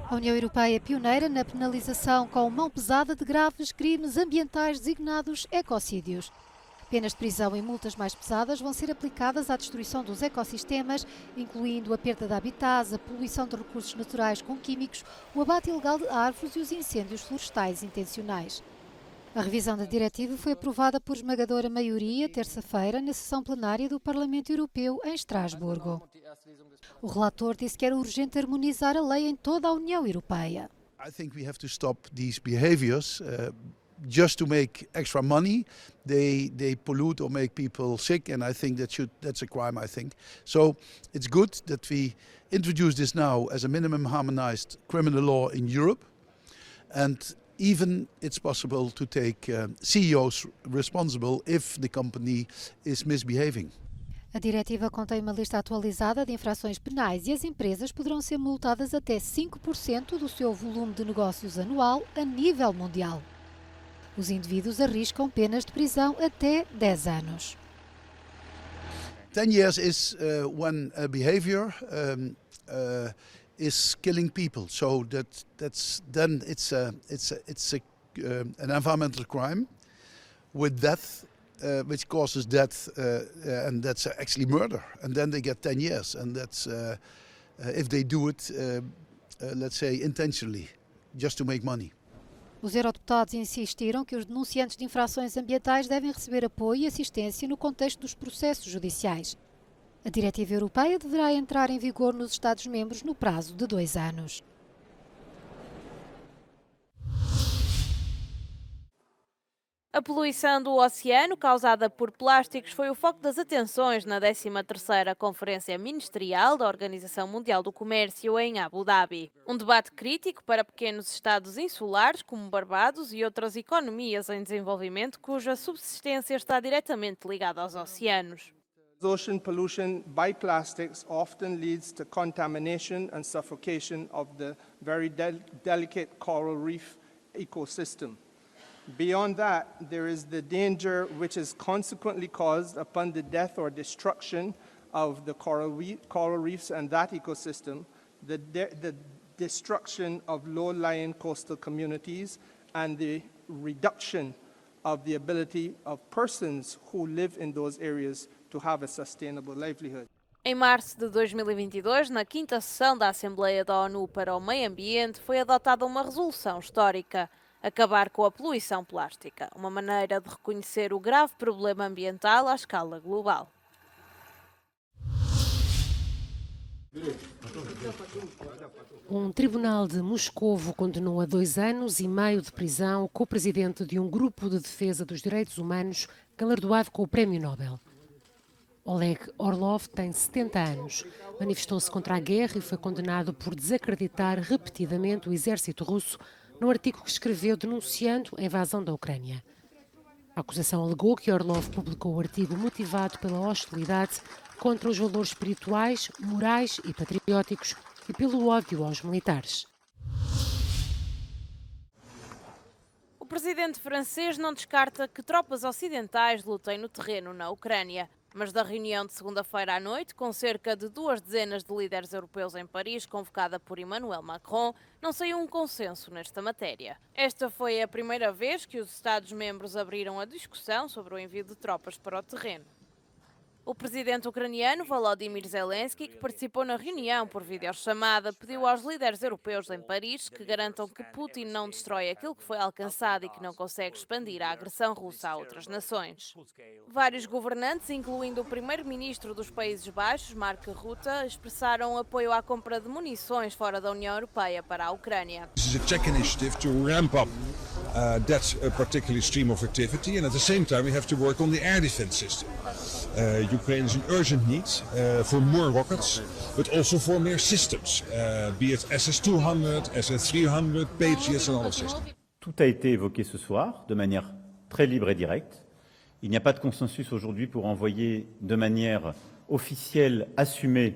A União Europeia é pioneira na penalização com mão pesada de graves crimes ambientais designados ecocídios. Penas de prisão e multas mais pesadas vão ser aplicadas à destruição dos ecossistemas, incluindo a perda de habitats, a poluição de recursos naturais com químicos, o abate ilegal de árvores e os incêndios florestais intencionais. A revisão da diretiva foi aprovada por esmagadora maioria terça-feira na sessão plenária do Parlamento Europeu em Estrasburgo. O relator disse que era urgente harmonizar a lei em toda a União Europeia. I think we have to stop these behaviors just to make extra money. They pollute or make people sick, and I think that's a crime, I think. So it's good that we introduce this now as a minimum harmonized criminal law in Europe, and even it's possible to take CEOs responsible if the company is misbehaving. A diretiva contém uma lista atualizada de infrações penais e as empresas poderão ser multadas até 5% do seu volume de negócios anual a nível mundial. Os indivíduos arriscam penas de prisão até 10 anos. 10 years is when a behavior is killing people, so that's then it's an environmental crime with death, which causes death, and that's actually murder. And then they get 10 years, and that's if they do it, let's say intentionally, just to make money. Os eurodeputados insistiram que os denunciantes de infrações ambientais devem receber apoio e assistência no contexto dos processos judiciais. A diretiva europeia deverá entrar em vigor nos Estados-membros no prazo de 2 anos. A poluição do oceano causada por plásticos foi o foco das atenções na 13ª Conferência Ministerial da Organização Mundial do Comércio em Abu Dhabi. Um debate crítico para pequenos estados insulares como Barbados e outras economias em desenvolvimento cuja subsistência está diretamente ligada aos oceanos. Ocean pollution by plastics often leads to contamination and suffocation of the very delicate coral reef ecosystem. Beyond that, there is the danger which is consequently caused upon the death or destruction of the coral reefs and that ecosystem, the destruction of low-lying coastal communities, and the reduction of the ability of persons who live in those areas to have a sustainable livelihood. Em março de 2022, na 5ª sessão da Assembleia da ONU para o Meio Ambiente, foi adotada uma resolução histórica: acabar com a poluição plástica, uma maneira de reconhecer o grave problema ambiental à escala global. Um tribunal de Moscovo condenou a 2 anos e meio de prisão o co-presidente de um grupo de defesa dos direitos humanos galardoado com o Prémio Nobel. Oleg Orlov tem 70 anos, manifestou-se contra a guerra e foi condenado por desacreditar repetidamente o exército russo no artigo que escreveu denunciando a invasão da Ucrânia. A acusação alegou que Orlov publicou o artigo motivado pela hostilidade contra os valores espirituais, morais e patrióticos e pelo ódio aos militares. O presidente francês não descarta que tropas ocidentais lutem no terreno na Ucrânia. Mas da reunião de segunda-feira à noite, com cerca de 2 dezenas de líderes europeus em Paris, convocada por Emmanuel Macron, não saiu um consenso nesta matéria. Esta foi a primeira vez que os Estados-membros abriram a discussão sobre o envio de tropas para o terreno. O presidente ucraniano Volodymyr Zelensky, que participou na reunião por videochamada, pediu aos líderes europeus em Paris que garantam que Putin não destrói aquilo que foi alcançado e que não consegue expandir a agressão russa a outras nações. Vários governantes, incluindo o primeiro-ministro dos Países Baixos, Mark Rutte, expressaram apoio à compra de munições fora da União Europeia para a Ucrânia. This is a Czech initiative to ramp up that particular stream of activity, and at the same time we have to work on the air defense system. Ukraine is in urgent need for more rockets, but also for more systems, be it SS-200, SS-300, Patriots and other systems. Tout a été évoqué ce soir de manière très libre et directe. Il n'y a pas de consensus aujourd'hui pour envoyer de manière officielle, assumée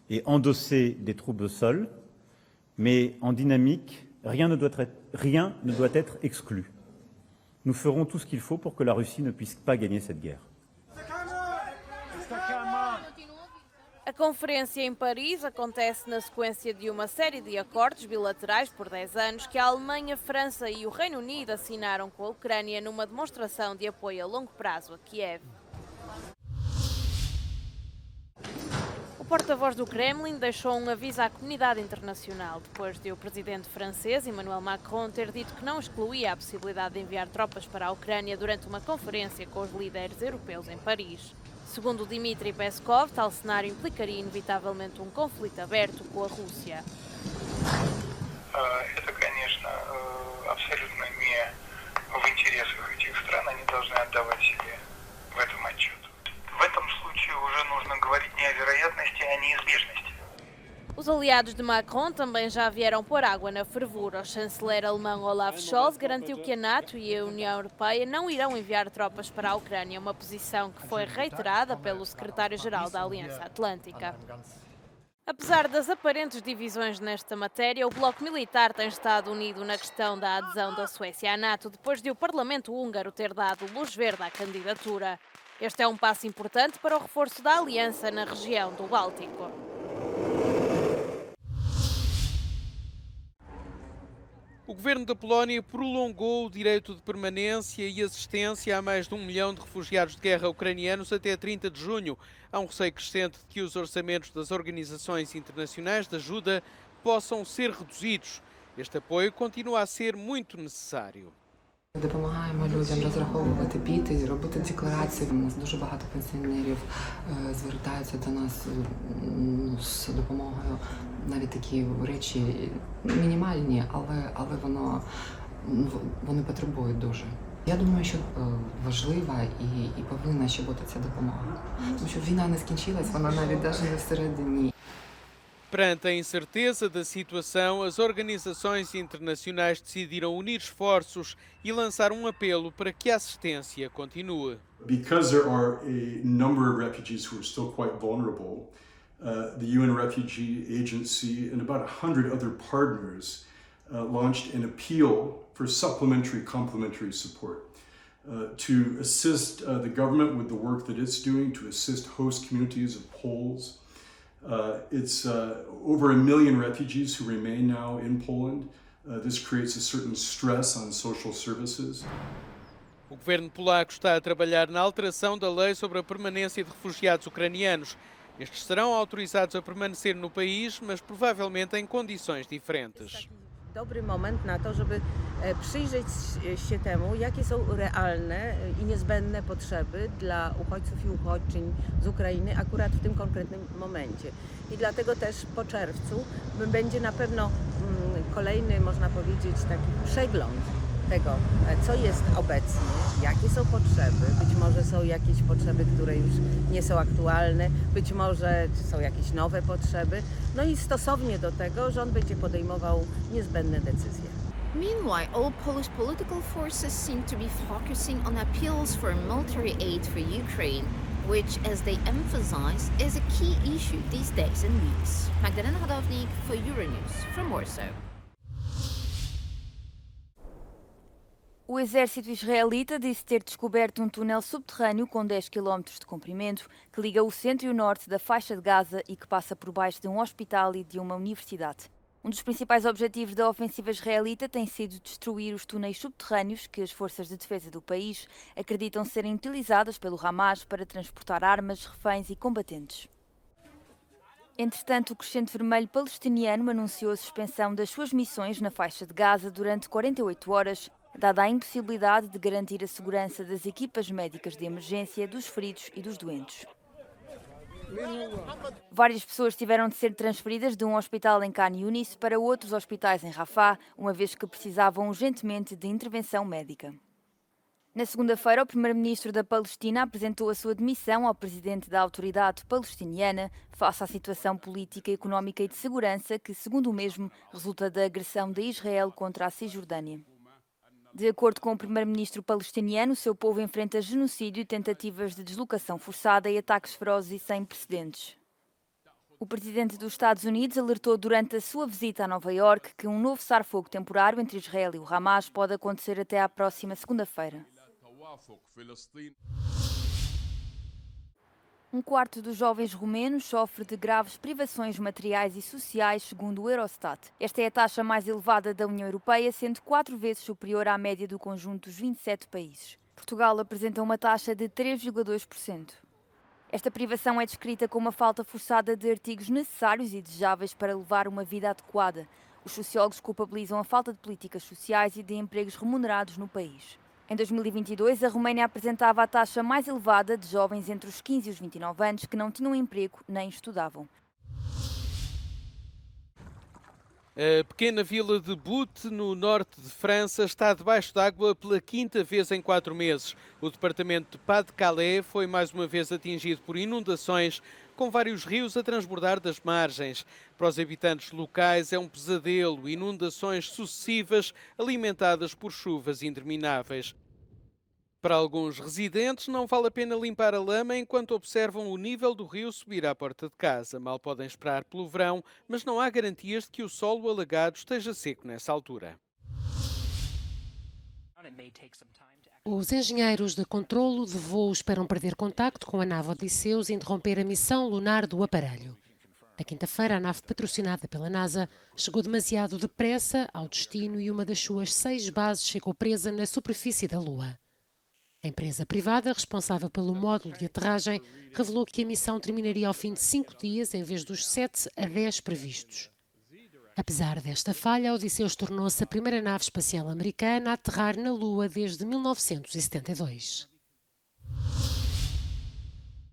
et endossée des troupes au sol, mais en dynamique, rien ne doit être exclu. Nous ferons tout ce qu'il faut pour que la Russie ne puisse pas gagner cette guerre. A conferência em Paris acontece na sequência de uma série de acordos bilaterais por 10 anos que a Alemanha, França e o Reino Unido assinaram com a Ucrânia numa demonstração de apoio a longo prazo a Kiev. O porta-voz do Kremlin deixou um aviso à comunidade internacional depois de o presidente francês Emmanuel Macron ter dito que não excluía a possibilidade de enviar tropas para a Ucrânia durante uma conferência com os líderes europeus em Paris. Segundo Dmitry Peskov, tal cenário implicaria inevitavelmente um conflito aberto com a Rússia. Это, конечно, абсолютно не в интересах этих стран, они должны отдавать себе в этом отчет. В этом случае уже нужно говорить не о вероятности, а о неизбежности. Os aliados de Macron também já vieram pôr água na fervura. O chanceler alemão Olaf Scholz garantiu que a NATO e a União Europeia não irão enviar tropas para a Ucrânia, uma posição que foi reiterada pelo secretário-geral da Aliança Atlântica. Apesar das aparentes divisões nesta matéria, o bloco militar tem estado unido na questão da adesão da Suécia à NATO depois de o Parlamento húngaro ter dado luz verde à candidatura. Este é um passo importante para o reforço da aliança na região do Báltico. O governo da Polónia prolongou o direito de permanência e assistência a mais de 1 milhão de refugiados de guerra ucranianos até 30 de junho. Há um receio crescente de que os orçamentos das organizações internacionais de ajuda possam ser reduzidos. Este apoio continua a ser muito necessário. Допомагаємо людям розраховувати піти, робити декларації. У нас дуже багато пенсіонерів звертаються до нас з допомогою. Навіть такі речі мінімальні, але вони потребують дуже. Я думаю, що важлива і повинна ще бути ця допомога. Тому що війна не скінчилась, вона навіть не всередині. Perante a incerteza da situação, as organizações internacionais decidiram unir esforços e lançar um apelo para que a assistência continue. Because there are a number of refugees who are still quite vulnerable, the UN Refugee Agency and about 100 other partners launched an appeal for supplementary complementary support to assist the government with the work that it's doing, to assist host communities of Poles. It's over 1 million refugees who remain now in Poland. This creates a certain stress on social services. O governo polaco está a trabalhar na alteração da lei sobre a permanência de refugiados ucranianos. Estes serão autorizados a permanecer no país, mas provavelmente em condições diferentes. Dobry moment na to, żeby przyjrzeć się temu, jakie są realne i niezbędne potrzeby dla uchodźców i uchodźczyń z Ukrainy akurat w tym konkretnym momencie. I dlatego też po czerwcu będzie na pewno kolejny, można powiedzieć, taki przegląd tego, co jest obecnie, jakie są potrzeby. Być może są jakieś potrzeby, które już nie są aktualne, być może są jakieś nowe potrzeby. No i stosownie do tego rząd będzie podejmował niezbędne decyzje. Meanwhile, all Polish political forces seem to be focusing on appeals for military aid for Ukraine, which, as they emphasize, is a key issue these days and weeks. Magdalena Hadownik for Euronews from Warsaw. O exército israelita disse ter descoberto um túnel subterrâneo com 10 km de comprimento que liga o centro e o norte da faixa de Gaza e que passa por baixo de um hospital e de uma universidade. Um dos principais objetivos da ofensiva israelita tem sido destruir os túneis subterrâneos que as forças de defesa do país acreditam serem utilizadas pelo Hamas para transportar armas, reféns e combatentes. Entretanto, o Crescente Vermelho palestiniano anunciou a suspensão das suas missões na faixa de Gaza durante 48 horas, dada a impossibilidade de garantir a segurança das equipas médicas de emergência, dos feridos e dos doentes. Várias pessoas tiveram de ser transferidas de um hospital em Khan Yunis para outros hospitais em Rafah, uma vez que precisavam urgentemente de intervenção médica. Na segunda-feira, o primeiro-ministro da Palestina apresentou a sua demissão ao presidente da autoridade palestiniana face à situação política, económica e de segurança que, segundo o mesmo, resulta da agressão de Israel contra a Cisjordânia. De acordo com o primeiro-ministro palestiniano, o seu povo enfrenta genocídio, tentativas de deslocação forçada e ataques ferozes e sem precedentes. O presidente dos Estados Unidos alertou durante a sua visita a Nova Iorque que um novo cessar-fogo temporário entre Israel e o Hamas pode acontecer até à próxima segunda-feira. Um quarto dos jovens romenos sofre de graves privações materiais e sociais, segundo o Eurostat. Esta é a taxa mais elevada da União Europeia, sendo 4 vezes superior à média do conjunto dos 27 países. Portugal apresenta uma taxa de 3,2%. Esta privação é descrita como a falta forçada de artigos necessários e desejáveis para levar uma vida adequada. Os sociólogos culpabilizam a falta de políticas sociais e de empregos remunerados no país. Em 2022, a Roménia apresentava a taxa mais elevada de jovens entre os 15 e os 29 anos que não tinham emprego nem estudavam. A pequena vila de Butte, no norte de França, está debaixo d'água pela 5ª vez em 4 meses. O departamento de Pas-de-Calais foi mais uma vez atingido por inundações, com vários rios a transbordar das margens. Para os habitantes locais é um pesadelo, inundações sucessivas alimentadas por chuvas intermináveis. Para alguns residentes, não vale a pena limpar a lama enquanto observam o nível do rio subir à porta de casa. Mal podem esperar pelo verão, mas não há garantias de que o solo alagado esteja seco nessa altura. Os engenheiros de controlo de voo esperam perder contacto com a nave Odysseus e interromper a missão lunar do aparelho. Na quinta-feira, a nave patrocinada pela NASA chegou demasiado depressa ao destino e uma das suas 6 bases ficou presa na superfície da Lua. A empresa privada responsável pelo módulo de aterragem revelou que a missão terminaria ao fim de 5 dias em vez dos 7 a 10 previstos. Apesar desta falha, a Odysseus tornou-se a primeira nave espacial americana a aterrar na Lua desde 1972.